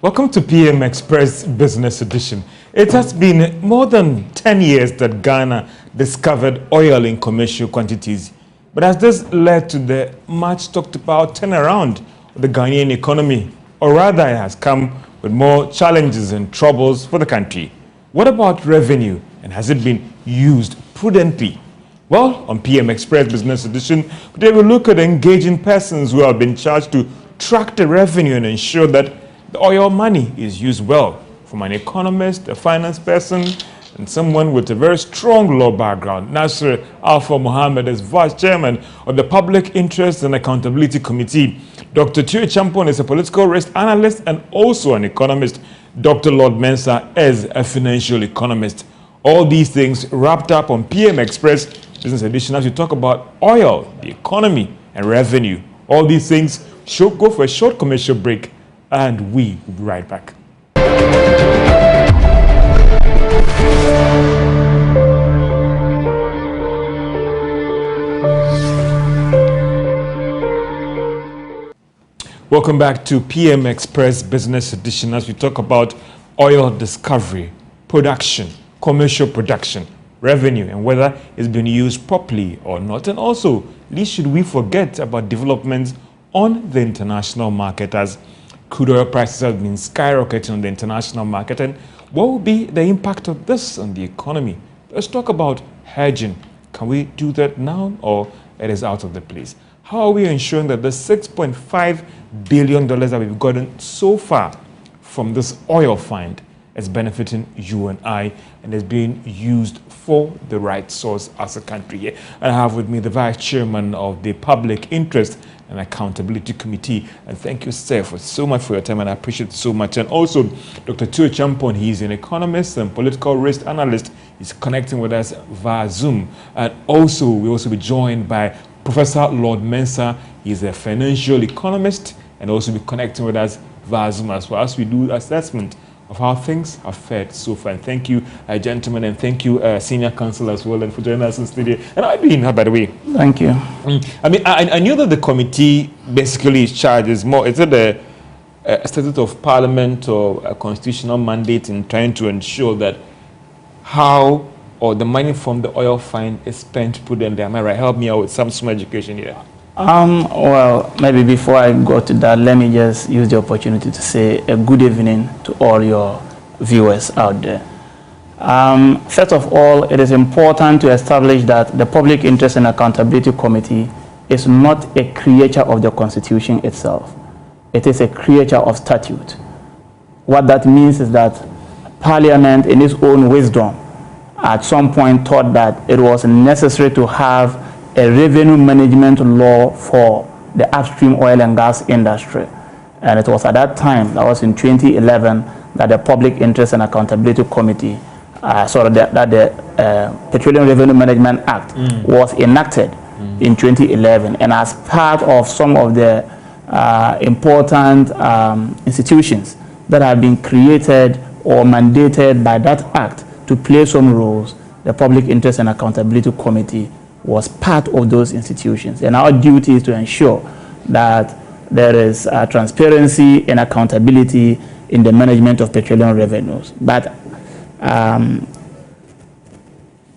Welcome to PM Express Business Edition. It has been more than 10 years that Ghana discovered oil in commercial quantities. But has this led to the much talked about turnaround of the Ghanaian economy? Or rather, it has come with more challenges and troubles for the country. What about revenue, and has it been used prudently? Well, on PM Express Business Edition, today we'll look at engaging persons who have been charged to track the revenue and ensure that the oil money is used well, from an economist, a finance person, and someone with a very strong law background. Nasser Alpha Mohammed is Vice Chairman of the Public Interest and Accountability Committee. Dr. Tue Champon is a political risk analyst and also an economist. Dr. Lord Mensah is a financial economist. All these things wrapped up on PM Express Business Edition as we talk about oil, the economy, and revenue. All these things should go for a short commercial break, and we will be right back. Welcome back to PM Express Business Edition as we talk about oil discovery, production, commercial production, revenue, and whether it's been used properly or not. And also, least should we forget about developments on the international market as crude oil prices have been skyrocketing on the international market. And what will be the impact of this on the economy? Let's talk about hedging. Can we do that now, or it is out of the place? How are we ensuring that the $6.5 billion that we've gotten so far from this oil find is benefiting you and I, and is being used for the right source as a country here? And I have with me the Vice Chairman of the Public Interest and Accountability Committee. And thank you, sir, for so much for your time, and I appreciate it so much. And also, Dr. Tue Champon, he's an economist and political risk analyst. He's connecting with us via Zoom. And also, we'll also be joined by Professor Lord Mensah. He's a financial economist and also be connecting with us via Zoom as well as we do assessment of how things have fared so far. And thank you, gentlemen, and thank you, Senior Counsel as well, and for joining us in studio. And how are you doing, by the way? Thank you. I mean, I knew that the committee basically charges more. Is it a statute of parliament or a constitutional mandate in trying to ensure that how or the money from the oil find is spent prudently? Am I right? Help me out with some small education here. Well, maybe before I go to that, let me just use the opportunity to say a good evening to all your viewers out there. First of all, it is important to establish that the Public Interest and Accountability Committee is not a creature of the Constitution itself. It is a creature of statute. What that means is that Parliament, in its own wisdom, at some point thought that it was necessary to have a revenue management law for the upstream oil and gas industry. And it was at that time, that was in 2011, that the Public Interest and Accountability Committee, the Petroleum Revenue Management Act was enacted in 2011. And as part of some of the important institutions that have been created or mandated by that act to play some roles, the Public Interest and Accountability Committee was part of those institutions. And our duty is to ensure that there is transparency and accountability in the management of petroleum revenues. But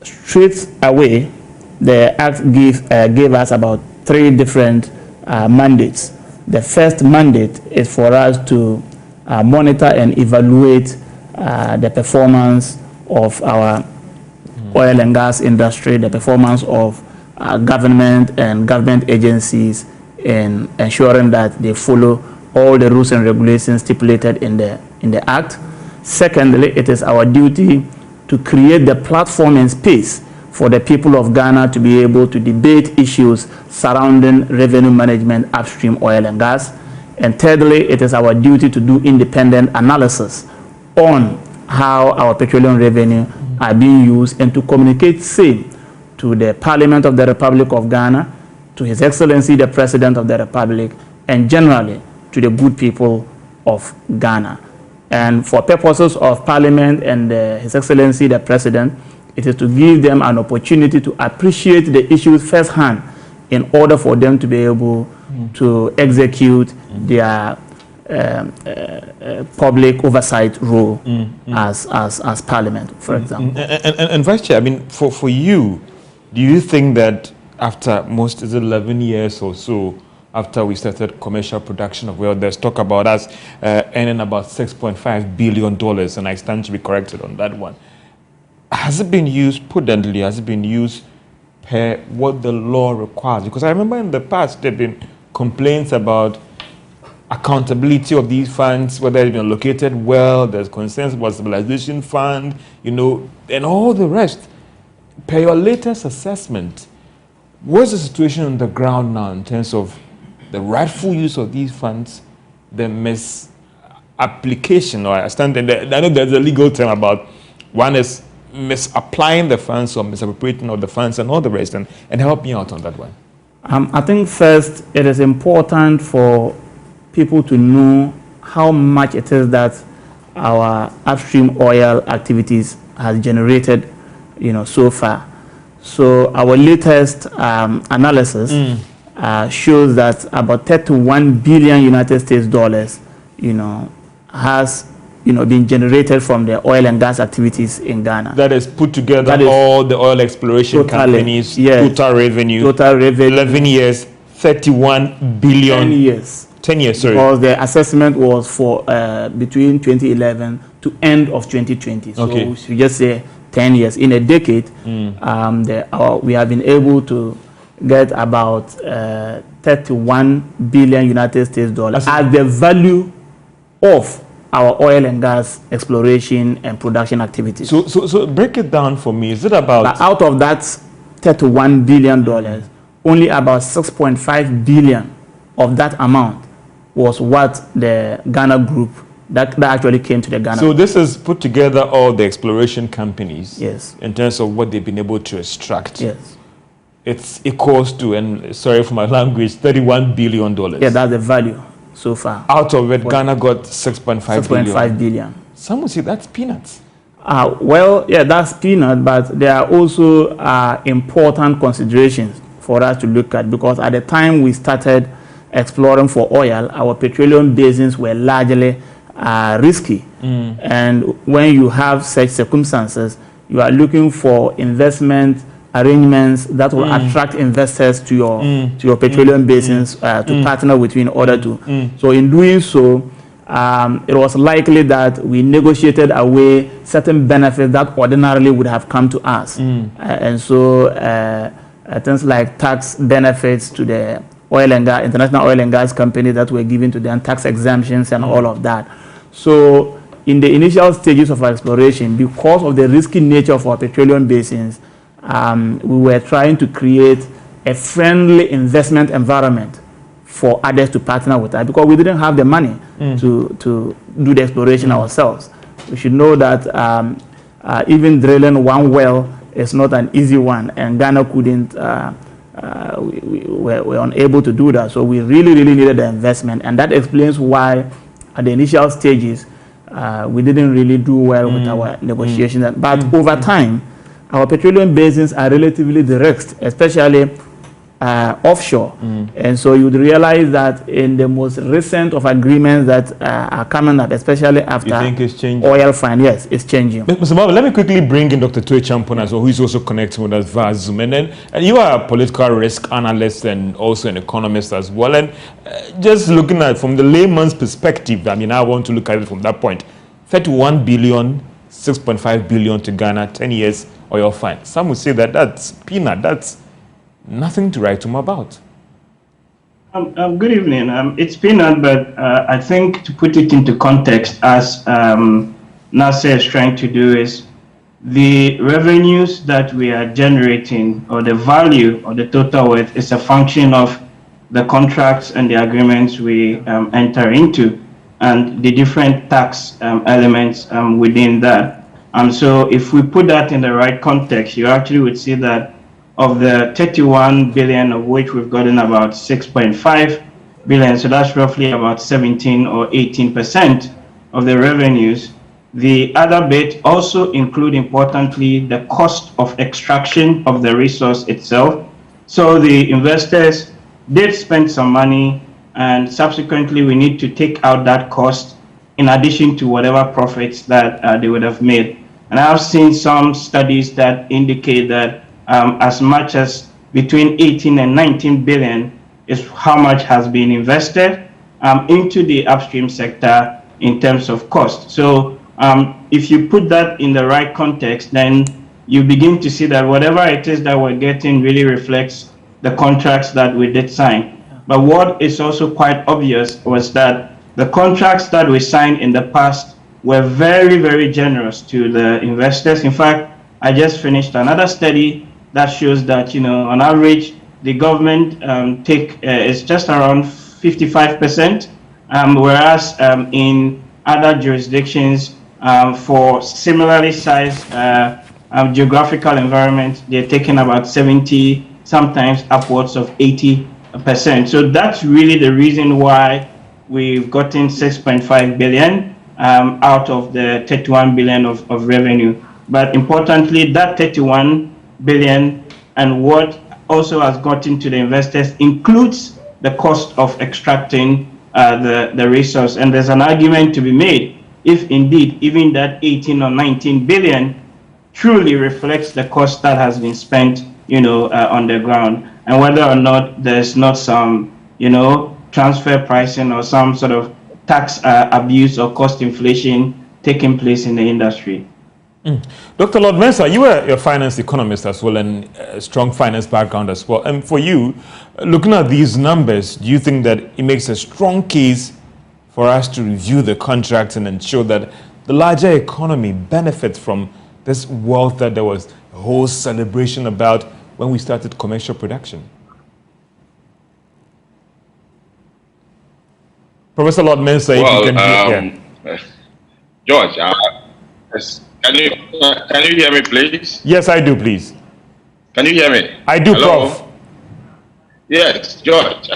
straight away, the Act gave us about 3 different mandates. The first mandate is for us to monitor and evaluate the performance of our oil and gas industry, the performance of government and government agencies in ensuring that they follow all the rules and regulations stipulated in the Act. Secondly, it is our duty to create the platform and space for the people of Ghana to be able to debate issues surrounding revenue management, upstream oil and gas. And thirdly, it is our duty to do independent analysis on how our petroleum revenue are being used and to communicate same to the Parliament of the Republic of Ghana, to His Excellency the President of the Republic, and generally to the good people of Ghana. And for purposes of Parliament and His Excellency the President, it is to give them an opportunity to appreciate the issues firsthand in order for them to be able to execute their public oversight role as Parliament, for example. And Vice Chair, I mean, for you, do you think that after most, is it 11 years or so, after we started commercial production of oil, there's talk about us earning about $6.5 billion, and I stand to be corrected on that one. Has it been used prudently? Has it been used per what the law requires? Because I remember in the past there have been complaints about accountability of these funds, whether they've been allocated well, there's concerns about stabilization fund, you know, and all the rest. Per your latest assessment, what's the situation on the ground now in terms of the rightful use of these funds, the misapplication, or I know there's a legal term about one is misapplying the funds or misappropriating of the funds and all the rest, and help me out on that one. I think first it is important for people to know how much it is that our upstream oil activities has generated, you know, so far. So our latest analysis shows that about 31 billion United States dollars, you know, has, you know, been generated from the oil and gas activities in Ghana. That is put together all the oil exploration companies, yes, total revenue, 11 years, 31 billion. 10 years. 10 years, sorry. Because the assessment was for between 2011 to end of 2020. So okay, we should just say 10 years. In a decade, we have been able to get about 31 billion United States dollars as the value of our oil and gas exploration and production activities. So break it down for me. Is it about... But out of that $31 billion, only about 6.5 billion of that amount was what the Ghana group, that actually came to the Ghana. So this is put together all the exploration companies. Yes. In terms of what they've been able to extract. Yes. It's equals to, and sorry for my language, $31 billion. Yeah, that's the value so far. Out of it, Ghana got 6.5 billion. Some would say that's peanuts. Well, yeah, that's peanut, but there are also important considerations for us to look at, because at the time we started exploring for oil, our petroleum basins were largely risky. And when you have such circumstances, you are looking for investment arrangements that will attract investors to your petroleum basins to partner with you in order to. So in doing so, it was likely that we negotiated away certain benefits that ordinarily would have come to us. And so things like tax benefits to the oil and gas, international oil and gas companies that were given to them, tax exemptions and all of that. So in the initial stages of our exploration, because of the risky nature of our petroleum basins, we were trying to create a friendly investment environment for others to partner with us, because we didn't have the money to do the exploration ourselves. We should know that even drilling one well is not an easy one, and Ghana couldn't, we were unable to do that. So we really needed the investment, and that explains why at the initial stages we didn't really do well with our negotiations. But over time, our petroleum basins are relatively de-risked, especially offshore. And so you'd realize that in the most recent of agreements that are coming up, especially after oil fund, yes, it's changing. Mr. Bob, let me quickly bring in Dr. Tue Champon as well, who is also connecting with us via Zoom. And you are a political risk analyst and also an economist as well. And just looking at it from the layman's perspective, I mean, I want to look at it from that point. 31 billion, 6.5 billion to Ghana, 10 years oil fine. Some would say that that's peanut, that's nothing to write home about. Good evening. It's peanut, but I think to put it into context, as Nasser is trying to do, is the revenues that we are generating, or the value or the total worth, is a function of the contracts and the agreements we enter into, and the different tax elements within that. So if we put that in the right context, you actually would see that of the 31 billion, of which we've gotten about 6.5 billion, so that's roughly about 17 or 18% of the revenues. The other bit also include, importantly, the cost of extraction of the resource itself. So the investors did spend some money and subsequently we need to take out that cost in addition to whatever profits that they would have made. And I've seen some studies that indicate that as much as between 18 and 19 billion is how much has been invested into the upstream sector in terms of cost. So if you put that in the right context, then you begin to see that whatever it is that we're getting really reflects the contracts that we did sign. But what is also quite obvious was that the contracts that we signed in the past were very, very generous to the investors. In fact, I just finished another study that shows that, on average, the government is just around 55%, whereas in other jurisdictions, for similarly sized geographical environment, they're taking about 70, sometimes upwards of 80%. So that's really the reason why we've gotten 6.5 billion out of the 31 billion of revenue. But importantly, that 31 billion and what also has gotten to the investors includes the cost of extracting the resource. And there's an argument to be made if indeed even that 18 or 19 billion truly reflects the cost that has been spent, on the ground, and whether or not there's not some, transfer pricing or some sort of tax abuse or cost inflation taking place in the industry. Dr. Lord Mensah, you were a finance economist as well and a strong finance background as well. And for you, looking at these numbers, do you think that it makes a strong case for us to review the contracts and ensure that the larger economy benefits from this wealth that there was a whole celebration about when we started commercial production? Professor Lord Mensah, if you can hear. George, can you hear me, please? Yes, I do, please. Can you hear me? I do, Hello? Prof. Yes, George.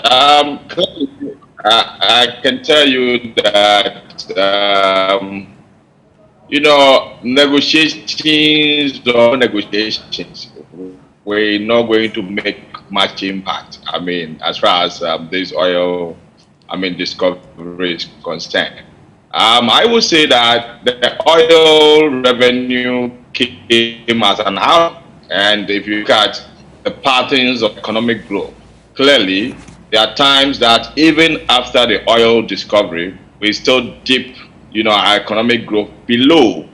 I can tell you that negotiations, we're not going to make much impact. I mean, as far as this oil, discovery is concerned. I would say that the oil revenue came as an out, and if you look at the patterns of economic growth, clearly there are times that even after the oil discovery, we still dip, our economic growth below,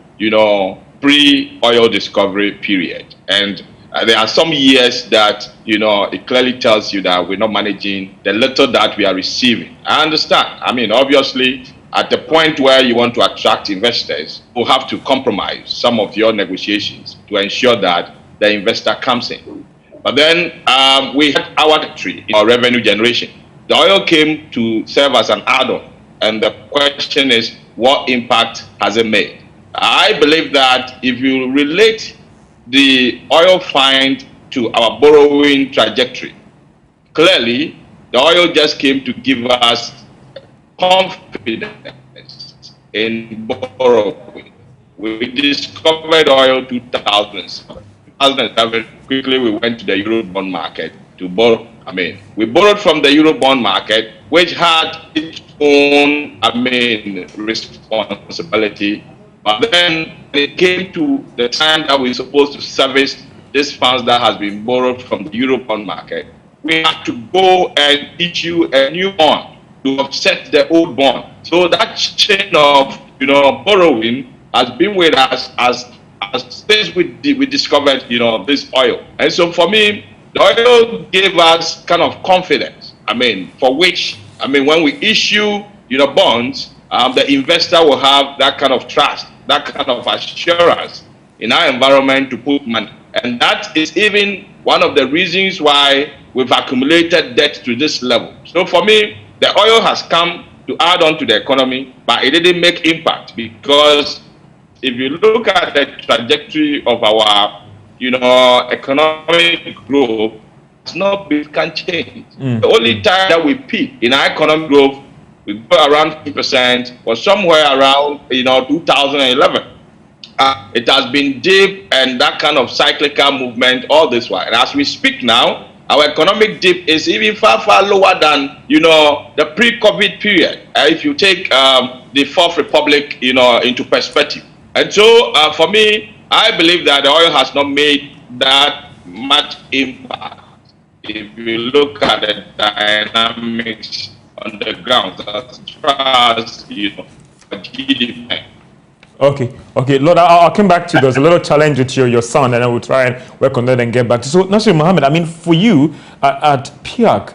pre-oil discovery period. And there are some years that, it clearly tells you that we're not managing the little that we are receiving. I understand. Obviously, at the point where you want to attract investors, you have to compromise some of your negotiations to ensure that the investor comes in. But then we had our tree in our revenue generation. The oil came to serve as an add-on. And the question is, what impact has it made? I believe that if you relate the oil find to our borrowing trajectory, clearly the oil just came to give us confidence in borrowing. We discovered oil 2007. Quickly we went to the Eurobond market to borrow. We borrowed from the Eurobond market, which had its own, responsibility. But then when it came to the time that we're supposed to service these funds that has been borrowed from the Eurobond market, we had to go and issue a new bond to offset the old bond. So that chain of borrowing has been with us as since we discovered this oil. And so for me, the oil gave us kind of confidence. For which when we issue bonds, the investor will have that kind of trust, that kind of assurance in our environment to put money. And that is even one of the reasons why we've accumulated debt to this level. So for me, the oil has come to add on to the economy, but it didn't make impact, because if you look at the trajectory of our economic growth, it's not can change. The only time that we peak in our economic growth, we go around 3%, or somewhere around 2011. It has been deep and that kind of cyclical movement all this while. And as we speak now, our economic dip is even far, far lower than, you know, the pre-COVID period. If you take the Fourth Republic, you know, into perspective. And so for me, I believe that the oil has not made that much impact. If you look at the dynamics on the ground, as far as, you know, GDP. Okay, Lord, I'll come back to you. There's a little challenge with your son, and I will try and work on that and get back to you. So, Nasir Mohammed, I mean, for you at PIAC,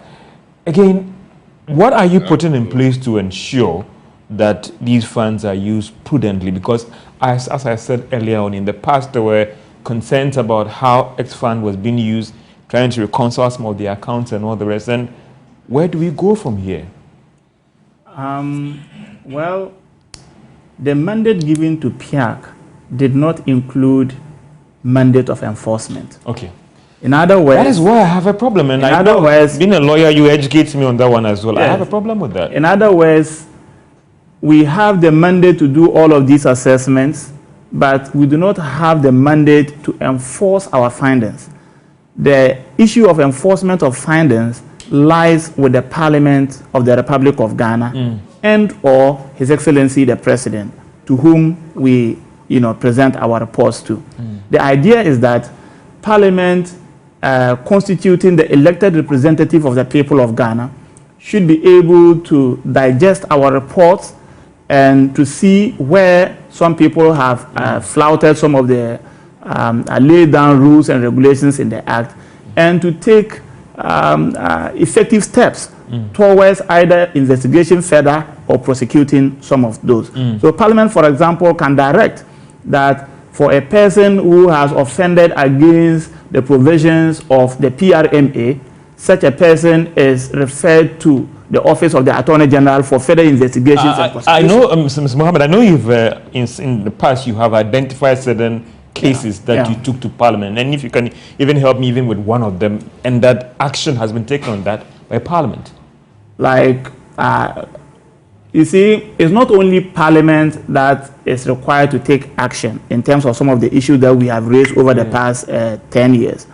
again, what are you putting in place to ensure that these funds are used prudently? Because as I said earlier on, in the past, there were concerns about how X fund was being used, trying to reconcile some of the accounts and all the rest. And where do we go from here? Well, the mandate given to PIAC did not include mandate of enforcement. Okay. In other words, that is why I have a problem. And I know, being a lawyer, you educate me on that one as well. Yes. I have a problem with that. In other words, we have the mandate to do all of these assessments, but we do not have the mandate to enforce our findings. The issue of enforcement of findings lies with the Parliament of the Republic of Ghana and or His Excellency the President, to whom we, you know, present our reports to. The idea is that Parliament, constituting the elected representative of the people of Ghana, should be able to digest our reports and to see where some people have flouted some of the laid down rules and regulations in the Act, and to take effective steps towards either investigation further or prosecuting some of those. So Parliament, for example, can direct that for a person who has offended against the provisions of the PRMA, such a person is referred to the Office of the Attorney General for further investigations and prosecutions. I know, Mr. Mohammed, I know you've, in the past, you have identified certain cases that you took to Parliament, and if you can even help me even with one of them, and that action has been taken on that by Parliament. Like, you see, it's not only Parliament that is required to take action in terms of some of the issues that we have raised over the past 10 years.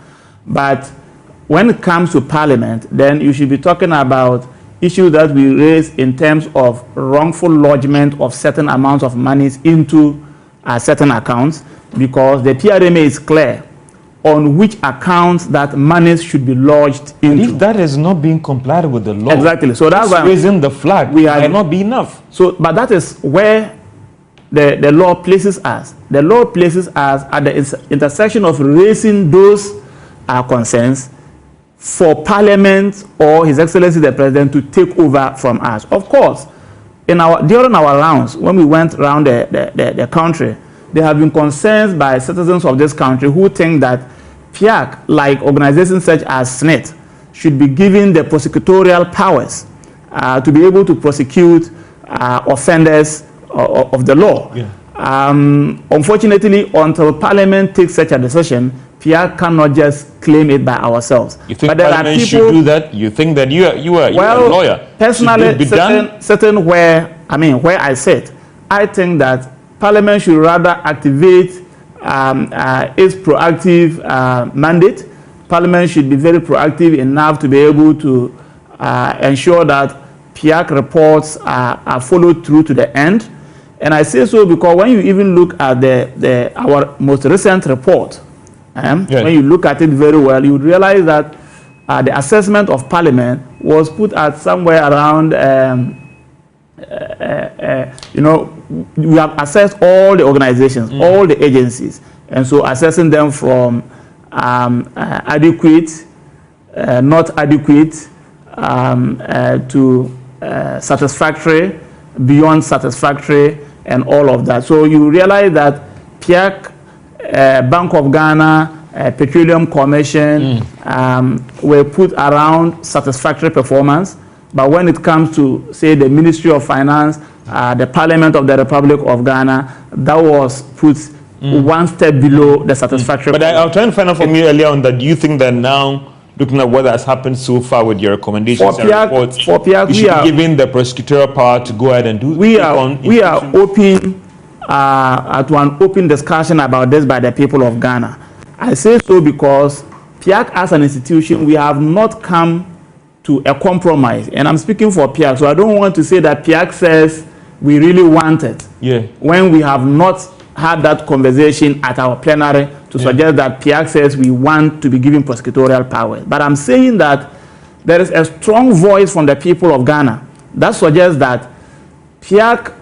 But when it comes to Parliament, then you should be talking about issues that we raise in terms of wrongful lodgement of certain amounts of monies into certain accounts, because the PRMA is clear on which accounts that monies should be lodged into. If that is not being complied with the law, exactly. So that's why raising the flag might not be enough. So, but that is where the law places us. The law places us at the intersection of raising those concerns for Parliament or His Excellency the President to take over from us. Of course, during our rounds, when we went around the country, there have been concerns by citizens of this country who think that PIAC, like organizations such as SNIT, should be given the prosecutorial powers to be able to prosecute offenders of the law. Unfortunately, until Parliament takes such a decision, PIAC cannot just claim it by ourselves. You think Parliament should do that? You think that you are a lawyer? Personally, certain where I sit, I think that Parliament should rather activate its proactive mandate. Parliament should be very proactive enough to be able to ensure that PIAC reports are followed through to the end. And I say so because when you even look at our most recent report, when you look at it very well, you would realize that the assessment of Parliament was put at somewhere around, we have assessed all the organizations, all the agencies, and so assessing them from adequate, not adequate, to satisfactory, beyond satisfactory, and all of that. So you realize that PIAC, Bank of Ghana, Petroleum Commission were put around satisfactory performance. But when it comes to, say, the Ministry of Finance, the Parliament of the Republic of Ghana, that was put one step below the satisfactory. But I'll try and find out from you earlier on that do you think that now, looking at what has happened so far with your recommendations and reports, you should be given the prosecutorial power to go ahead and do we are open to an open discussion about this by the people of Ghana. I say so because PIAC as an institution, we have not come to a compromise. And I'm speaking for PIAC, so I don't want to say that PIAC says we really want it. Yeah. When we have not had that conversation at our plenary to suggest that PIAC says we want to be given prosecutorial powers. But I'm saying that there is a strong voice from the people of Ghana that suggests that PIAC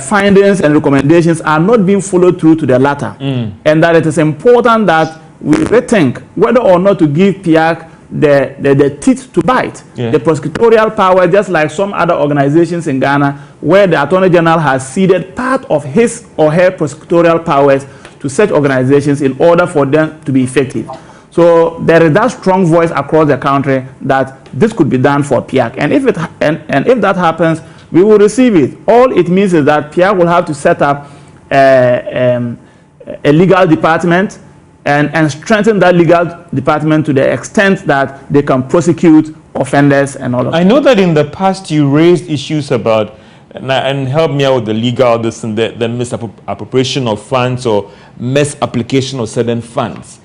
findings and recommendations are not being followed through to the latter, and that it is important that we rethink whether or not to give PIAC the teeth to bite, the prosecutorial power, just like some other organizations in Ghana, where the Attorney General has ceded part of his or her prosecutorial powers to such organizations in order for them to be effective. So there is that strong voice across the country that this could be done for PIAC, and if that happens, we will receive it. All it means is that PIAC will have to set up a legal department and strengthen that legal department to the extent that they can prosecute offenders and all of that. I know that in the past you raised issues about, and help me out with the legal, this and the misappropriation of funds or misapplication of certain funds.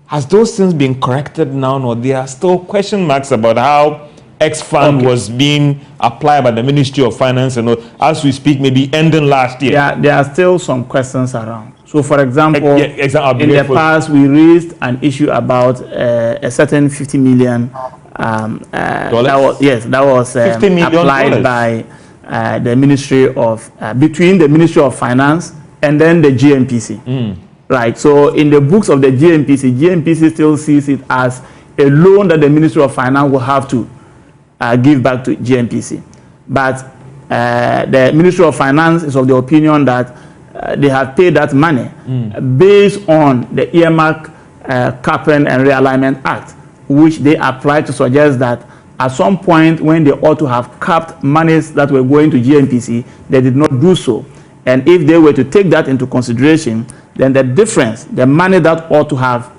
Has those things been corrected now, or there are still question marks about how X fund was being applied by the Ministry of Finance, and as we speak, maybe ending last year? Yeah, there are still some questions around. So, for example, in the past, we raised an issue about a certain 50 million. That was 50 million applied by the Ministry of between the Ministry of Finance and then the GMPC. Right. So, in the books of the GMPC still sees it as a loan that the Ministry of Finance will have to give back to GMPC. But the Ministry of Finance is of the opinion that they have paid that money based on the earmark capping and realignment act, which they applied to suggest that at some point when they ought to have capped monies that were going to GMPC, they did not do so. And if they were to take that into consideration, then the difference, the money that ought to have,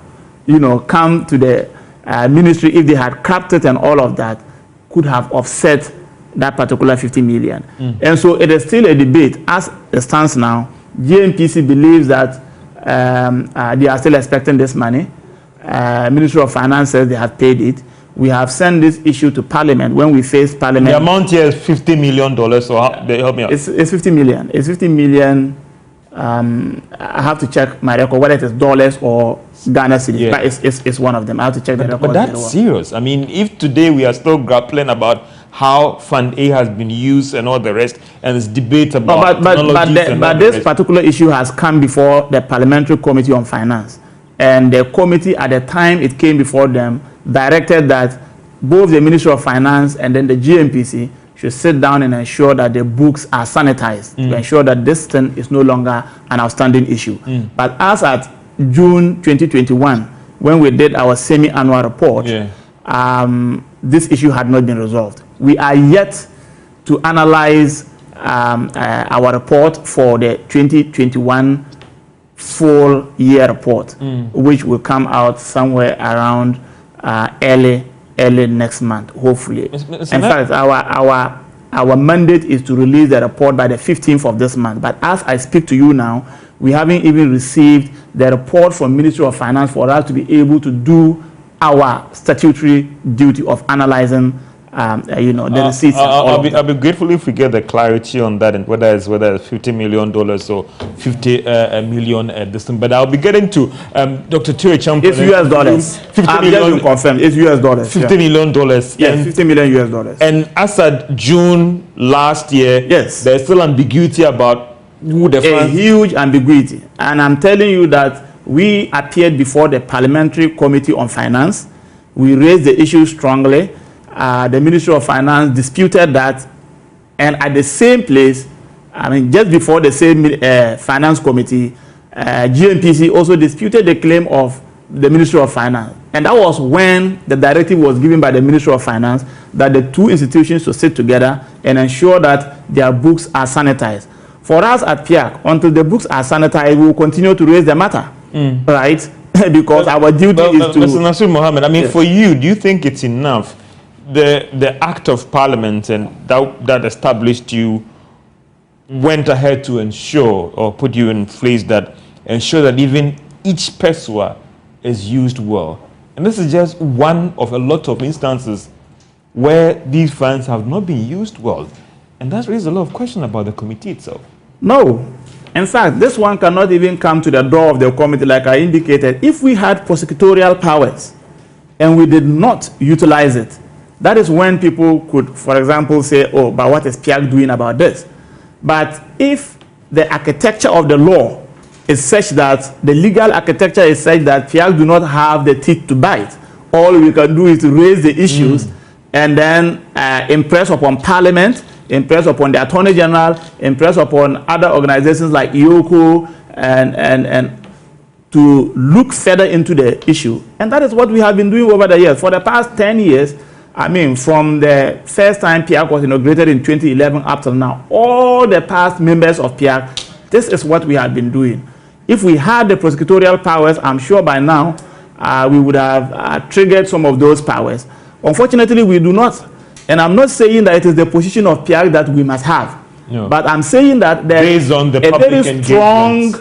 come to the ministry if they had capped it and all of that, could have offset that particular 50 million. And so it is still a debate. As it stands now, GMPC believes that they are still expecting this money. Ministry of Finance says they have paid it. We have sent this issue to Parliament. When we face Parliament, the amount here is $50 million. So help me out. It's 50 million. It's 50 million. I have to check my record whether it is dollars or Ghana cedis, but it's one of them. I have to check the record. But that's serious. I mean, if today we are still grappling about how Fund A has been used and all the rest, and it's debate about but this particular issue has come before the Parliamentary Committee on Finance, and the committee at the time it came before them directed that both the Ministry of Finance and then the GMPC should sit down and ensure that the books are sanitized to ensure that this thing is no longer an outstanding issue. But as at June 2021, when we did our semi-annual report, this issue had not been resolved. We are yet to analyze our report for the 2021 full year report, which will come out somewhere around early next month, hopefully. In fact, our mandate is to release the report by the 15th of this month. But as I speak to you now, we haven't even received the report from Ministry of Finance for us to be able to do our statutory duty of analyzing the receipts. I'll be grateful if we get the clarity on that, and whether it's $50 million or 50 million this thing. But I'll be getting to Dr. Ture Champo. It's US dollars. 50 million confirmed. It's US dollars. $50 million. Yes, $50 million US dollars. And as at June last year, yes, there's still ambiguity about who the funds. A huge ambiguity, and I'm telling you that we appeared before the Parliamentary Committee on Finance. We raised the issue strongly. The Ministry of Finance disputed that, and at the same place, just before the same Finance Committee, GMPC also disputed the claim of the Ministry of Finance. And that was when the directive was given by the Ministry of Finance that the two institutions should sit together and ensure that their books are sanitized. For us at PIAC, until the books are sanitized, we will continue to raise the matter, right? Because our duty is to... Mr. Nasir Mohammed, for you, do you think it's enough? The Act of Parliament and that established you went ahead to ensure or put you in place that ensure that even each pesewa is used well. And this is just one of a lot of instances where these funds have not been used well. And that raises a lot of questions about the committee itself. No. In fact, this one cannot even come to the door of the committee, like I indicated. If we had prosecutorial powers and we did not utilize it, that is when people could, for example, say, oh, but what is PIAC doing about this? But if the architecture of the law is such that, the legal architecture is such that PIAC do not have the teeth to bite, all we can do is to raise the issues and then impress upon Parliament, impress upon the Attorney General, impress upon other organizations like IOCO, and to look further into the issue. And that is what we have been doing over the years. For the past 10 years, I mean, from the first time PIAC was inaugurated in 2011 up till now, all the past members of PIAC, this is what we have been doing. If we had the prosecutorial powers, I'm sure by now we would have triggered some of those powers. Unfortunately, we do not. And I'm not saying that it is the position of PIAC that we must have. No. But I'm saying that there is a very strong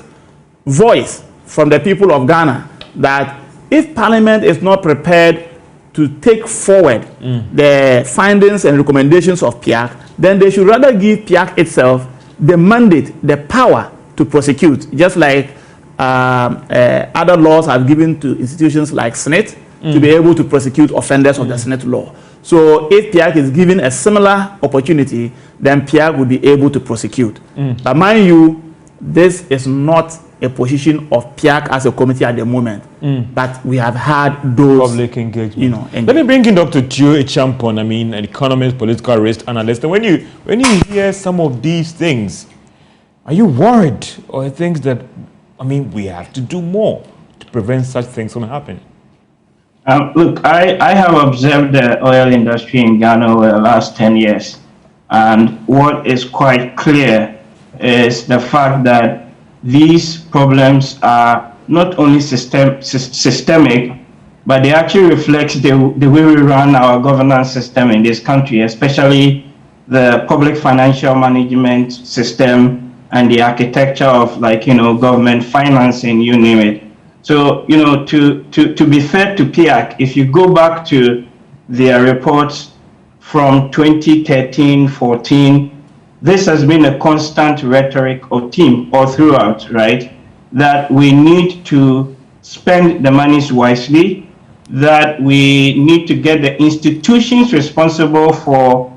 voice from the people of Ghana that if Parliament is not prepared to take forward the findings and recommendations of PIAC, then they should rather give PIAC itself the mandate, the power to prosecute, just like other laws have given to institutions like Senate to be able to prosecute offenders of the Senate law. So if PIAC is given a similar opportunity, then PIAC will be able to prosecute. But mind you, this is not a position of PIAC as a committee at the moment, but we have had those public engagement. Let me bring in Dr. Gio Echampon, I mean, an economist, political risk analyst. And when you hear some of these things, are you worried or think that, I mean, we have to do more to prevent such things from happening? Look, I have observed the oil industry in Ghana over the last 10 years. And what is quite clear is the fact that these problems are not only systemic, but they actually reflect the way we run our governance system in this country, especially the public financial management system and the architecture of, like, government financing, you name it. So, to be fair to PIAC, if you go back to their reports from 2013, 14, this has been a constant rhetoric or theme all throughout, right? That we need to spend the monies wisely, that we need to get the institutions responsible for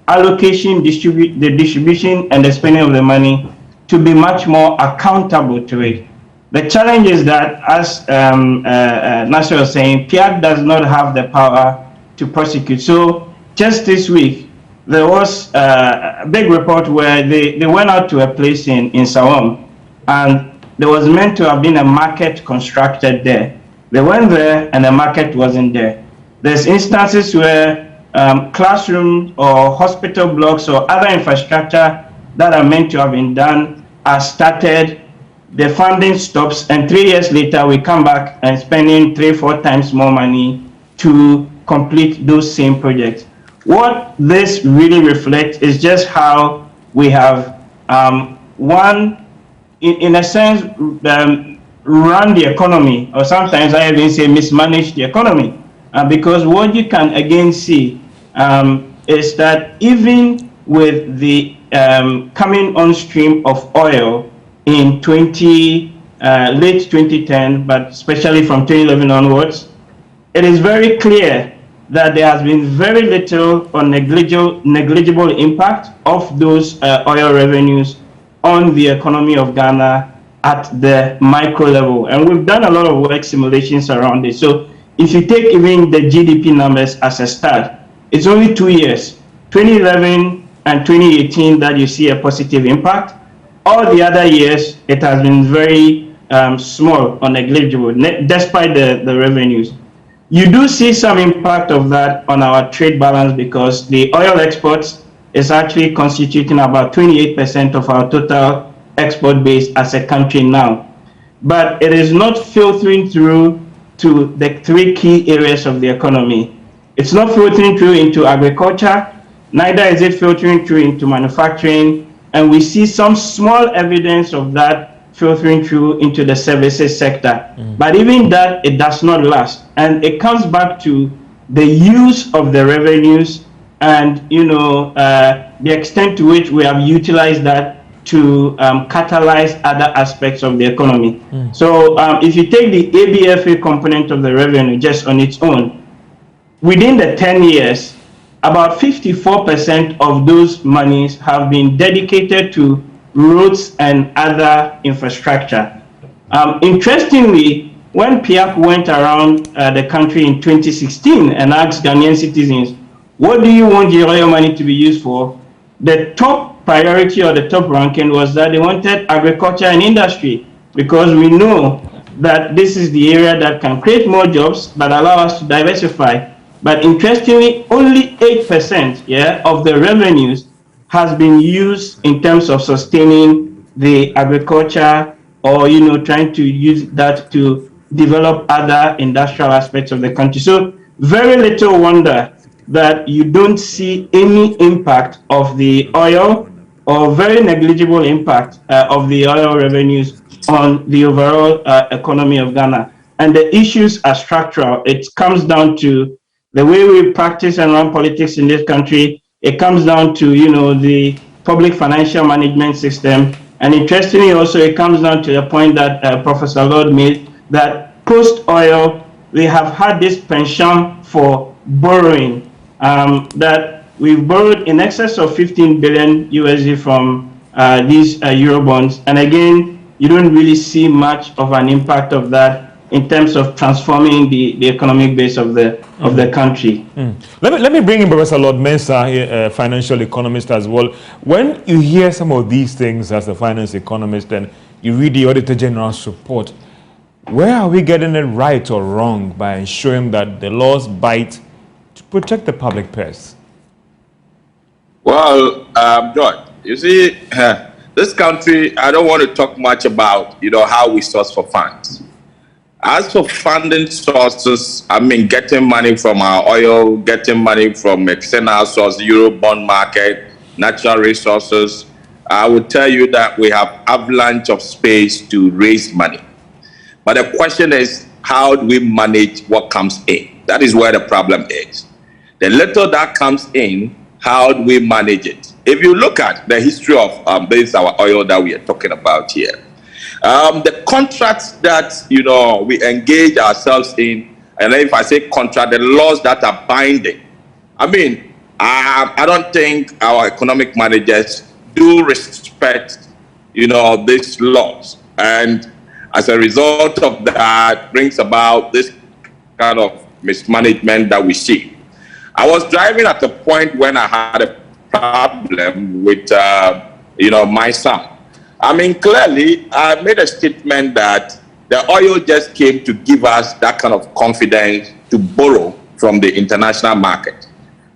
allocation, the distribution, and the spending of the money to be much more accountable to it. The challenge is that, as Nasser was saying, PIAC does not have the power to prosecute. So just this week, there was a big report where they went out to a place in Sawam, and there was meant to have been a market constructed there. They went there and the market wasn't there. There's instances where classrooms or hospital blocks or other infrastructure that are meant to have been done are started, the funding stops, and 3 years later we come back and spending 3-4 times more money to complete those same projects. What this really reflects is just how we have, in a sense, run the economy, or sometimes I even say mismanage the economy. Because what you can again see is that even with the coming on stream of oil in late 2010, but especially from 2011 onwards, it is very clear that there has been very little or negligible impact of those oil revenues on the economy of Ghana at the micro level. And we've done a lot of work simulations around it. So if you take even the GDP numbers as a start, it's only 2 years, 2011 and 2018, that you see a positive impact. All the other years, it has been very small or negligible, despite the revenues. You do see some impact of that on our trade balance, because the oil exports is actually constituting about 28% of our total export base as a country now. But it is not filtering through to the 3 key areas of the economy. It's not filtering through into agriculture, neither is it filtering through into manufacturing, and we see some small evidence of that filtering through into the services sector. But even that, it does not last. And it comes back to the use of the revenues and, the extent to which we have utilized that to catalyze other aspects of the economy. So if you take the ABFA component of the revenue just on its own, within the 10 years, about 54% of those monies have been dedicated to roads and other infrastructure. Interestingly, when PIAC went around the country in 2016 and asked Ghanaian citizens, what do you want your oil money to be used for? The top priority or the top ranking was that they wanted agriculture and industry, because we know that this is the area that can create more jobs but allow us to diversify. But interestingly, only 8% of the revenues has been used in terms of sustaining the agriculture or trying to use that to develop other industrial aspects of the country. So very little wonder that you don't see any impact of the oil, or very negligible impact of the oil revenues on the overall economy of Ghana. And the issues are structural. It comes down to the way we practice and run politics in this country. It comes down to the public financial management system. And interestingly also, it comes down to the point that Professor Lord made, that post-oil, we have had this penchant for borrowing, that we've borrowed in excess of 15 billion USD from these Eurobonds. And again, you don't really see much of an impact of that in terms of transforming the economic base of the country. Let me bring in Professor Lord Mensah, a financial economist as well. When you hear some of these things as a finance economist and you read the Auditor General's report, where are we getting it right or wrong by ensuring that the laws bite to protect the public purse? Well, George, you see, this country, I don't want to talk much about, how we source for funds. As for funding sources, getting money from our oil, getting money from external source, Euro bond market, natural resources, I would tell you that we have avalanche of space to raise money. But the question is, how do we manage what comes in? That is where the problem is. The little that comes in, how do we manage it? If you look at the history of this our oil that we are talking about here, the contracts that we engage ourselves in, and if I say contract, the laws that are binding, I don't think our economic managers do respect these laws, and as a result of that brings about this kind of mismanagement that we see. I was driving at a point when I had a problem with, my son. Clearly, I made a statement that the oil just came to give us that kind of confidence to borrow from the international market.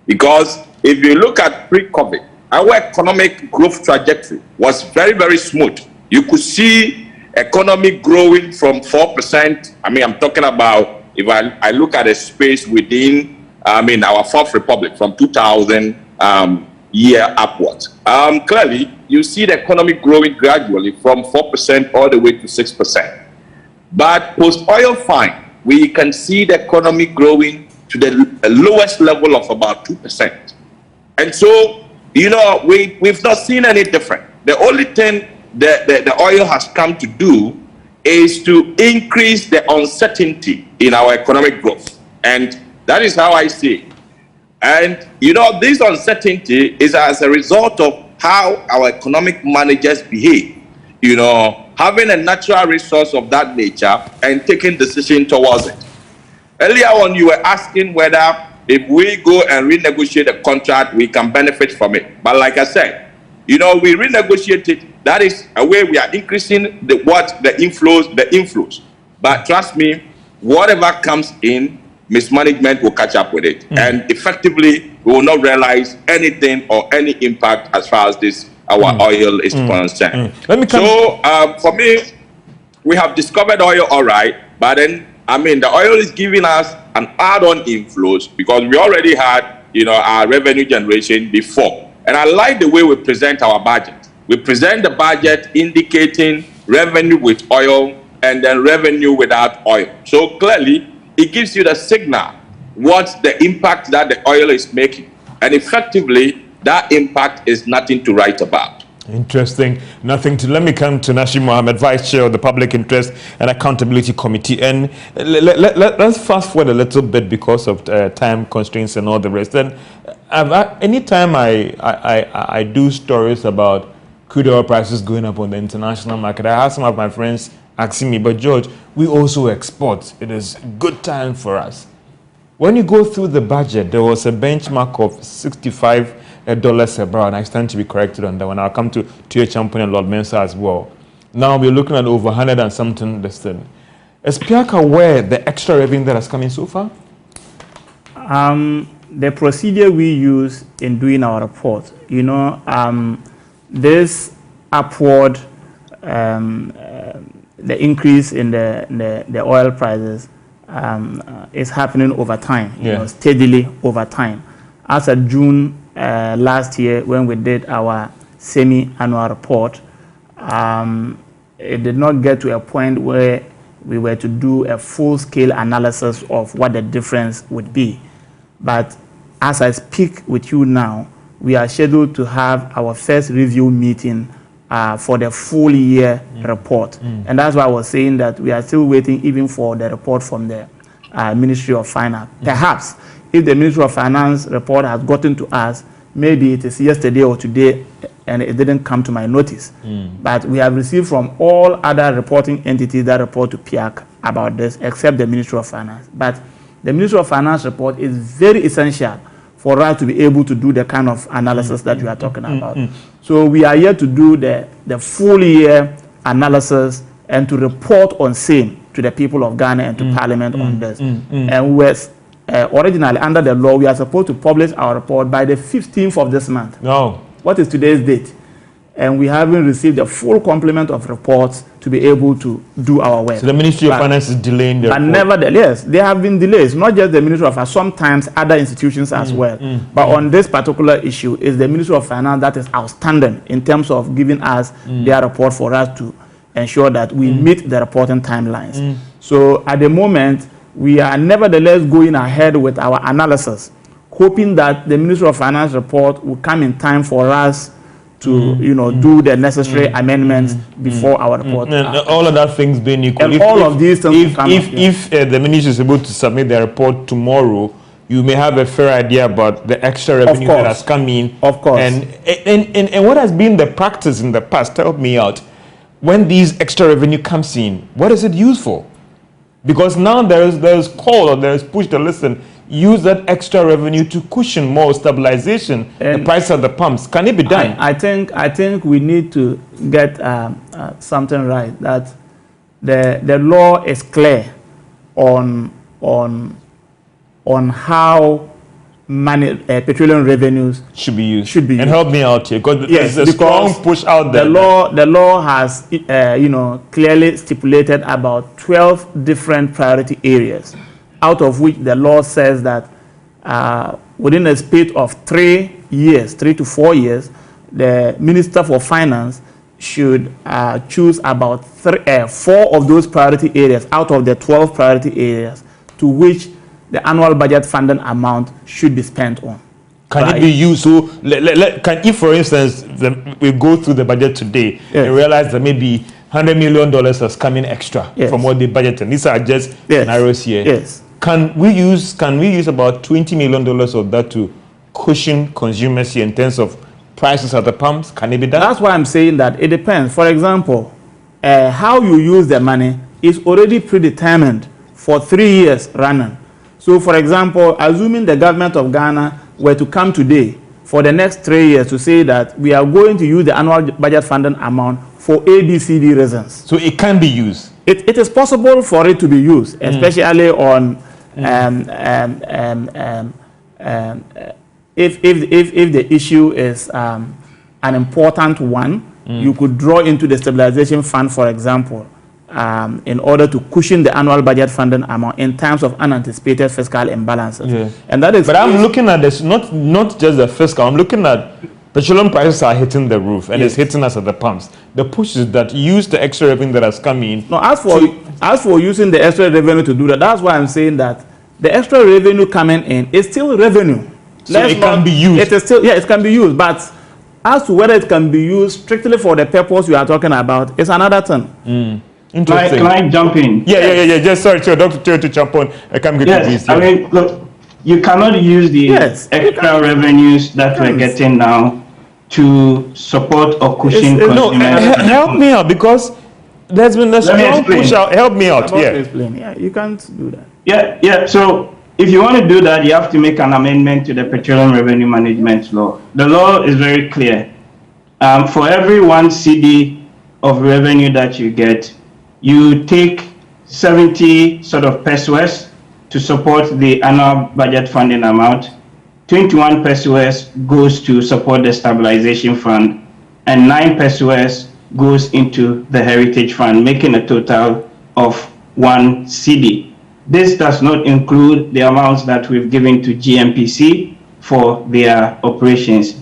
Because if you look at pre-COVID, our economic growth trajectory was very, very smooth. You could see economy growing from 4%. I'm talking about, if I look at a space within our fourth republic from 2000 year upwards. Clearly, you see the economy growing gradually from 4% all the way to 6%. But post-oil fine, we can see the economy growing to the lowest level of about 2%. And so, we've not seen any different. The only thing the oil has come to do is to increase the uncertainty in our economic growth. And that is how I see it. And, this uncertainty is as a result of how our economic managers behave. Having a natural resource of that nature and taking decision towards it. Earlier on, you were asking whether if we go and renegotiate a contract, we can benefit from it. But like I said, we renegotiate it. That is a way we are increasing the inflows. But trust me, whatever comes in, mismanagement will catch up with it. And effectively, we will not realize anything or any impact as far as our oil is concerned. For me, we have discovered oil all right, but then, the oil is giving us an add-on inflows because we already had, our revenue generation before. And I like the way we present our budget. We present the budget indicating revenue with oil, and then revenue without oil. So clearly, it gives you the signal what's the impact that the oil is making. And effectively, that impact is nothing to write about. Interesting. Nothing to. Let me come to Nashim Mohammed, Vice Chair of the Public Interest and Accountability Committee. And let's fast forward a little bit because of time constraints and all the rest. And anytime I do stories about crude oil prices going up on the international market, I have some of my friends asking me, but George, we also export. It is a good time for us. When you go through the budget, there was a benchmark of $65 a barrel, and I stand to be corrected on that one. I'll come to your champion and Lord Mensa as well. Now we're looking at over 100 and something this thing. Is PIAC aware the extra revenue that has come in so far? The procedure we use in doing our report, this upward, the increase in the oil prices is happening over time, steadily over time. As of June last year, when we did our semi-annual report, it did not get to a point where we were to do a full-scale analysis of what the difference would be. But as I speak with you now, we are scheduled to have our first review meeting for the full year report. And that's why I was saying that we are still waiting even for the report from the Ministry of Finance. Perhaps if the Ministry of Finance report has gotten to us, maybe it is yesterday or today and it didn't come to my notice. But we have received from all other reporting entities that report to PIAC about this, except the Ministry of Finance. But the Ministry of Finance report is very essential for us to be able to do the kind of analysis that we are talking about. So we are here to do the full year analysis and to report on same to the people of Ghana and to Parliament on this. And we originally, under the law, we are supposed to publish our report by the 15th of this month. No. What is today's date? And we haven't received the full complement of reports to be able to do our work. So the Ministry of Finance is delaying the report. But nevertheless, there have been delays, not just the Ministry of Finance, sometimes other institutions as well. But on this particular issue, it's the Ministry of Finance that is outstanding in terms of giving us their report for us to ensure that we meet the reporting timelines. So at the moment, we are nevertheless going ahead with our analysis, hoping that the Ministry of Finance report will come in time for us to do the necessary amendments before our report. And all of that things being equal. And all of these things if the ministry is able to submit the report tomorrow, you may have a fair idea about the extra revenue that has come in. Of course. And what has been the practice in the past? Help me out. When these extra revenue comes in, what is it used for? Because now there is call or there is push to listen. Use that extra revenue to cushion more stabilization, the price of the pumps. Can it be done? I think we need to get something right. That the law is clear on how petroleum revenues should be used. And help me out here, because yes, there's a strong push out there. The law has clearly stipulated about 12 different priority areas, out of which the law says that within a space of 3 to 4 years, the Minister for Finance should choose about 4 of those priority areas out of the 12 priority areas to which the annual budget funding amount should be spent on. Can it be used? So, if, for instance, we go through the budget today and realize that maybe $100 million has come in extra from what they budgeted. These are just scenarios here. Yes. Can we use about $20 million of that to cushion consumers here in terms of prices at the pumps? Can it be done? That's why I'm saying that it depends. For example, how you use the money is already predetermined for 3 years running. So, for example, assuming the government of Ghana were to come today for the next 3 years to say that we are going to use the annual budget funding amount for ABCD reasons. So it can be used? It is possible for it to be used, especially on if the issue is an important one. You could draw into the stabilization fund, for example, in order to cushion the annual budget funding amount in terms of unanticipated fiscal imbalances. And that is. But I'm looking at this not just the fiscal. I'm looking at Petroleum prices are hitting the roof, and Yes. it's hitting us at the pumps. The push is that use the extra revenue that has come in. No, as for using the extra revenue to do that, that's why I'm saying that the extra revenue coming in is still revenue. So it can be used. It is still, yeah, it can be used, but as to whether it can be used strictly for the purpose you are talking about, it's another thing. Interesting. Can I jump in? Yeah. Just sorry, Dr. Teo, to jump on. I can't get to this. Yes, I mean, look, you cannot use the Yes, extra revenues that we're getting now to support or cushion No, consumers. help me out, because there's been a Let me strong explain. push out. Help me out. About to Yeah. explain. Yeah, you can't do that. Yeah. So if you want to do that, you have to make an amendment to the Petroleum Revenue Management Law. The law is very clear. For every 1 cedi of revenue that you get, you take 70 sort of pesos to support the annual budget funding amount. 21 pesos goes to support the stabilization fund, and 9 pesos goes into the heritage fund, making a total of 1 cedi. This does not include the amounts that we've given to GMPC for their operations.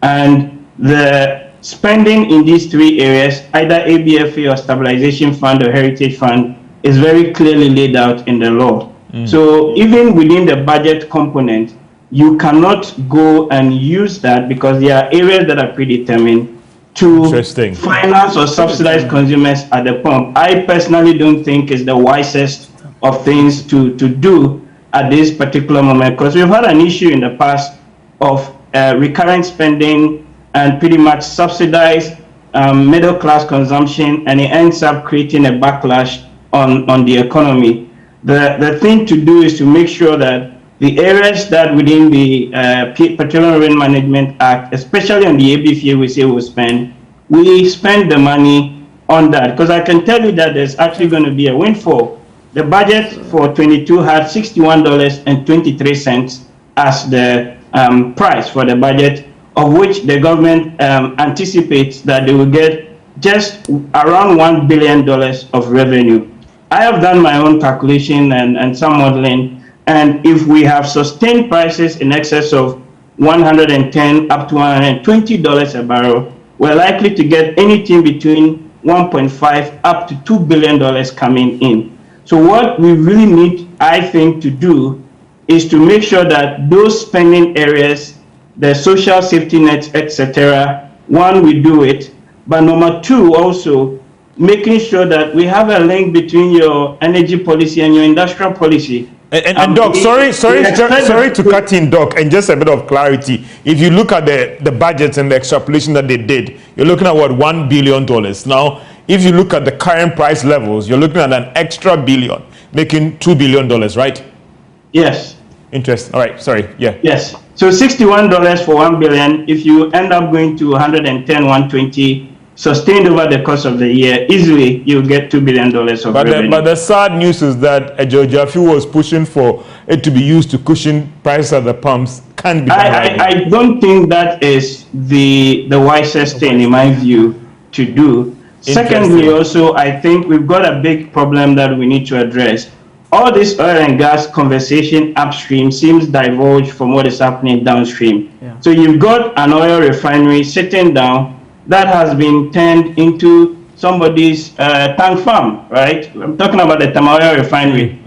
And the spending in these 3 areas, either ABFA or stabilization fund or heritage fund, is very clearly laid out in the law. So even within the budget component, you cannot go and use that, because there are areas that are predetermined to Interesting. finance or subsidize consumers at the pump. I personally don't think it's the wisest of things to do at this particular moment, because we've had an issue in the past of recurrent spending and pretty much subsidized middle class consumption, and it ends up creating a backlash on the economy. The thing to do is to make sure that the areas that within the Petroleum Revenue Management Act, especially on the ABFA, we say we spend the money on that. Because I can tell you that there's actually going to be a windfall. The budget for 22 had $61.23 as the price for the budget, of which the government anticipates that they will get just around $1 billion of revenue. I have done my own calculation and some modeling, and if we have sustained prices in excess of $110 up to $120 a barrel, we're likely to get anything between 1.5 up to $2 billion coming in. So what we really need, I think, to do is to make sure that those spending areas, the social safety nets, etc., one, we do it, but number 2, also making sure that we have a link between your energy policy and your industrial policy. And Doc, sorry to cut in, Doc, and just a bit of clarity. If you look at the budgets and the extrapolation that they did, you're looking at what, $1 billion. Now, if you look at the current price levels, you're looking at an extra billion, making $2 billion, right? Yes. Interesting. All right. Sorry. Yeah. Yes. So $61 for $1 billion. If you end up going to 110, 120, sustained over the course of the year, easily you'll get $2 billion of revenue. But the sad news is that Georgia was pushing for it to be used to cushion prices at the pumps. Can't be. I don't think that is the wisest thing, in my view, to do. Secondly, also, I think we've got a big problem that we need to address. All this oil and gas conversation upstream seems diverged from what is happening downstream. Yeah. So you've got an oil refinery sitting down that has been turned into somebody's tank farm, right? I'm talking about the Tama Oil refinery.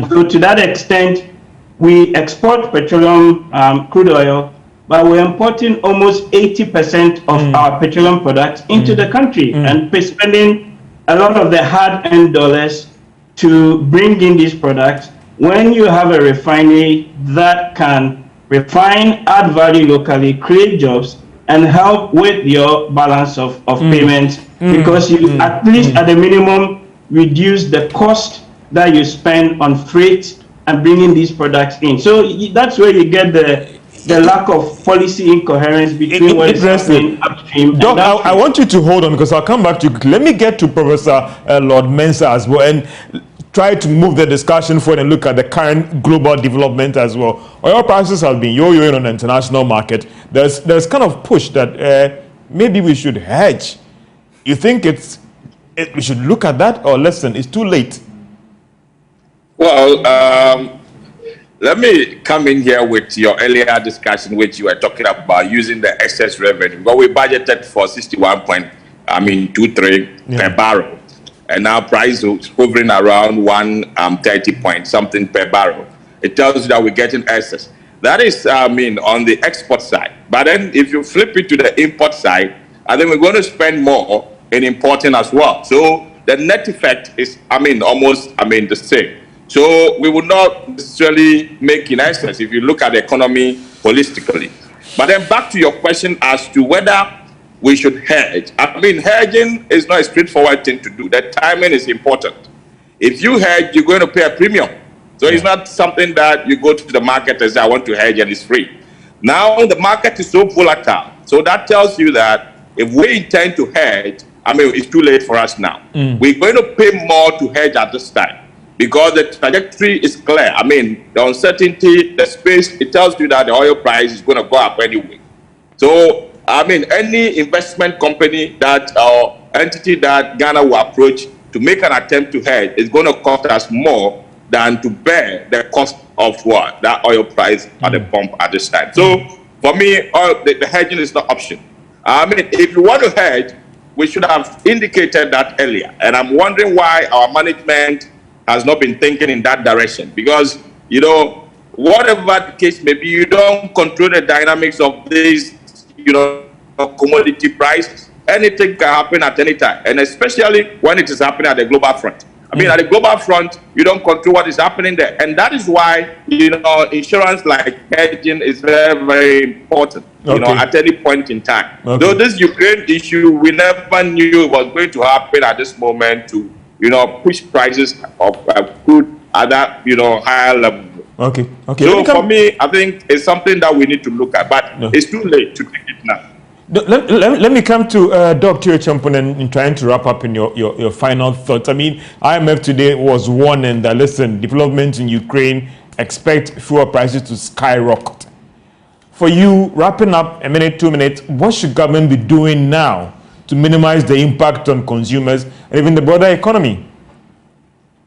So to that extent, we export petroleum crude oil, but we're importing almost 80% of our petroleum products into the country and spending a lot of the hard-earned dollars to bring in these products. When you have a refinery that can refine, add value locally, create jobs, and help with your balance of payments, because you at least at the minimum reduce the cost that you spend on freight and bringing these products in. So that's where you get the lack of policy incoherence between what is happening upstream. Doc, I want you to hold on, because I'll come back to you. Let me get to Professor Lord Mensah as well, and try to move the discussion forward and look at the current global development as well. Oil prices have been yo-yoing on the international market. There's kind of push that maybe we should hedge. You think we should look at that, or listen, it's too late? Well, let me come in here with your earlier discussion, which you were talking about using the excess revenue. Well, we budgeted for 61.23 per barrel, and now price is hovering around 130 point something per barrel. It tells you that we're getting excess. That is, on the export side. But then if you flip it to the import side, I think we're going to spend more in importing as well. So the net effect is, almost, the same. So we would not necessarily make in excess if you look at the economy holistically. But then back to your question as to whether we should hedge. Hedging is not a straightforward thing to do. The timing is important. If you hedge, you're going to pay a premium. So it's not something that you go to the market and say, I want to hedge and it's free. Now the market is so volatile. So that tells you that if we intend to hedge, it's too late for us now. We're going to pay more to hedge at this time because the trajectory is clear. The uncertainty, the space, it tells you that the oil price is going to go up anyway. So, any investment company that or entity that Ghana will approach to make an attempt to hedge is going to cost us more than to bear the cost of what? That oil price at the pump at this time. So, for me, the hedging is not option. If you want to hedge, we should have indicated that earlier. And I'm wondering why our management has not been thinking in that direction. Because, whatever the case may be, you don't control the dynamics of these, commodity prices. Anything can happen at any time. And especially when it is happening at the global front. At the global front, you don't control what is happening there. And that is why, insurance like hedging is very, very important, at any point in time. Though this Ukraine issue, we never knew it was going to happen at this moment to, push prices of crude at that, higher level. Okay. So for me, I think it's something that we need to look at, but it's too late to take it now. Let me come to Dr. Champon in trying to wrap up in your final thoughts. IMF today was warning that, listen, developments in Ukraine expect fuel prices to skyrocket. For you, wrapping up a minute, 2 minutes, what should government be doing now to minimize the impact on consumers and even the broader economy?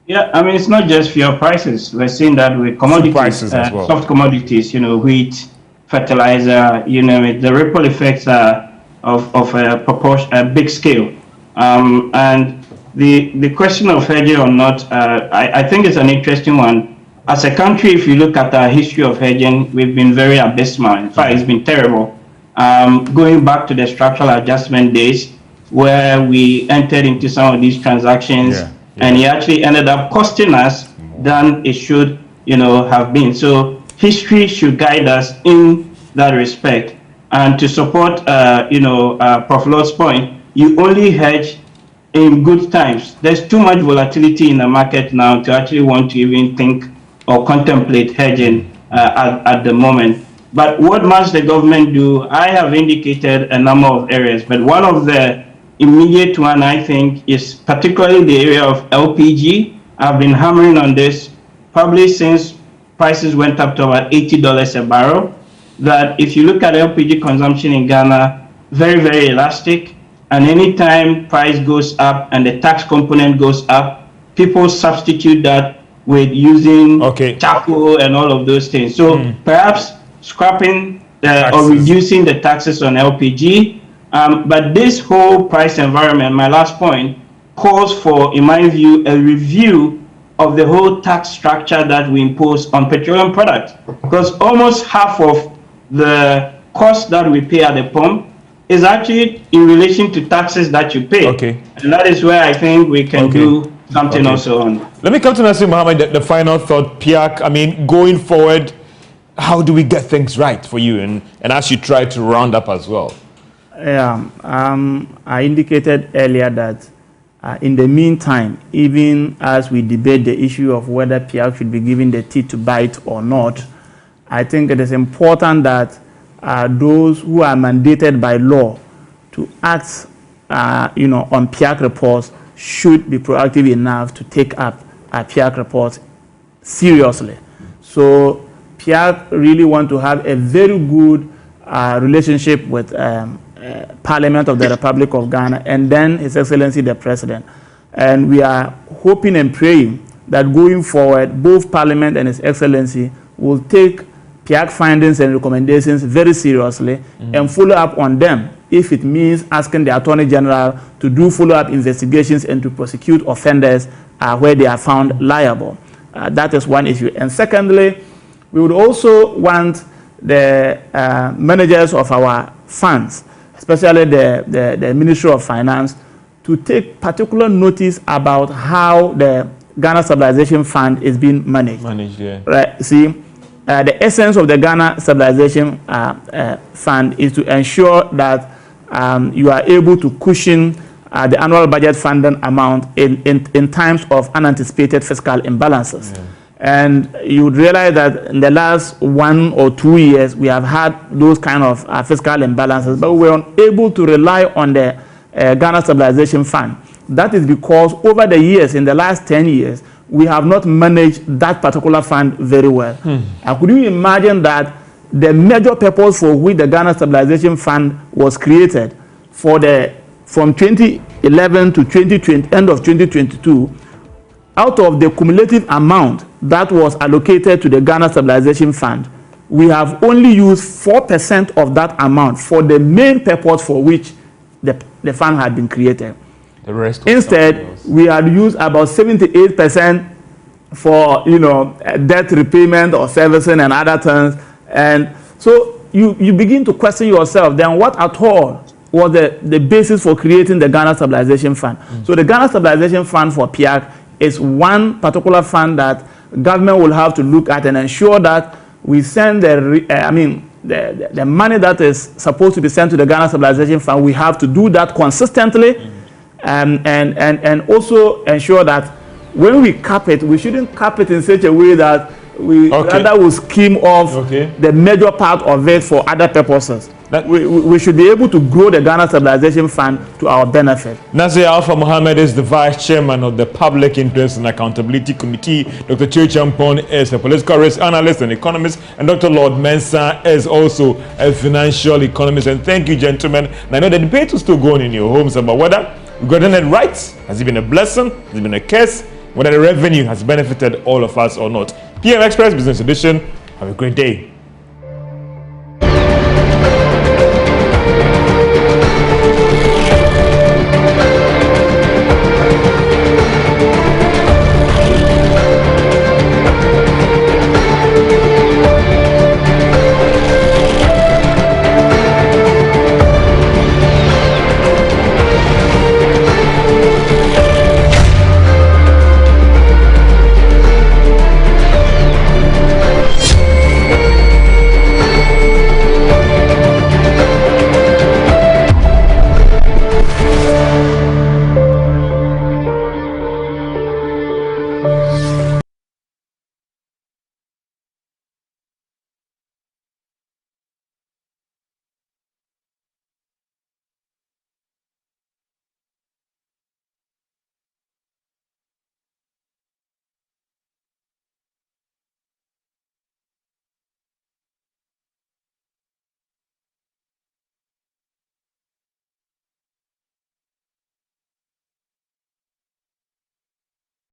Yeah, it's not just fuel prices. We're seeing that with commodities, prices as well. Soft commodities, wheat, fertilizer, the ripple effects are of a big scale. And the question of hedging or not, I think it's an interesting one. As a country, if you look at our history of hedging, we've been very abysmal. In fact, it's been terrible. Going back to the structural adjustment days, where we entered into some of these transactions, and it actually ended up costing us than it should, have been. So history should guide us in that respect. And to support, Prof. Lord's point, you only hedge in good times. There's too much volatility in the market now to actually want to even think or contemplate hedging at the moment. But what must the government do? I have indicated a number of areas, but one of the immediate one, I think, is particularly the area of LPG. I've been hammering on this probably since prices went up to about $80 a barrel, that if you look at LPG consumption in Ghana, very, very elastic. And anytime price goes up and the tax component goes up, people substitute that with using charcoal and all of those things. So perhaps scrapping or reducing the taxes on LPG. But this whole price environment, my last point, calls for, in my view, a review of the whole tax structure that we impose on petroleum products. Because almost half of the cost that we pay at the pump is actually in relation to taxes that you pay. And that is where I think we can do something also on. Let me come to Nasir Mohammed, the final thought. PIAC, going forward, how do we get things right for you? And as you try to round up as well. I indicated earlier that in the meantime, even as we debate the issue of whether PIAC should be given the teeth to bite or not, I think it is important that those who are mandated by law to act, on PIAC reports should be proactive enough to take up PIAC reports seriously. So PIAC really want to have a very good relationship with Parliament of the Republic of Ghana and then His Excellency the President. And we are hoping and praying that going forward, both Parliament and His Excellency will take PIAC findings and recommendations very seriously and follow up on them if it means asking the Attorney General to do follow-up investigations and to prosecute offenders where they are found liable. That is one issue. And secondly, we would also want the managers of our funds, especially the Ministry of Finance, to take particular notice about how the Ghana Stabilization Fund is being managed. Right? See, the essence of the Ghana Stabilization Fund is to ensure that you are able to cushion the annual budget funding amount in times of unanticipated fiscal imbalances. Yeah. And you would realize that in the last 1 or 2 years, we have had those kind of fiscal imbalances, but we were unable to rely on the Ghana Stabilization Fund. That is because over the years, in the last 10 years, we have not managed that particular fund very well. And could you imagine that the major purpose for which the Ghana Stabilization Fund was created from 2011 to 2020, end of 2022, out of the cumulative amount that was allocated to the Ghana Stabilization Fund, we have only used 4% of that amount for the main purpose for which the fund had been created. The rest instead, we had used about 78% for debt repayment or servicing and other things. And so you begin to question yourself, then what at all was the basis for creating the Ghana Stabilization Fund? So the Ghana Stabilization Fund for PIAC is one particular fund that government will have to look at and ensure that we send the money that is supposed to be sent to the Ghana Stabilization Fund. We have to do that consistently, and also ensure that when we cap it, we shouldn't cap it in such a way that we rather will skim off the major part of it for other purposes. We should be able to grow the Ghana Stabilization Fund to our benefit. Nasir Alpha Mohammed is the Vice Chairman of the Public Interest and Accountability Committee. Dr. Choi Champon is a political risk analyst and economist. And Dr. Lord Mensah is also a financial economist. And thank you, gentlemen. And I know the debate is still going in your homes about whether we've gotten it right. Has it been a blessing? Has it been a curse? Whether the revenue has benefited all of us or not. PM Express Business Edition. Have a great day.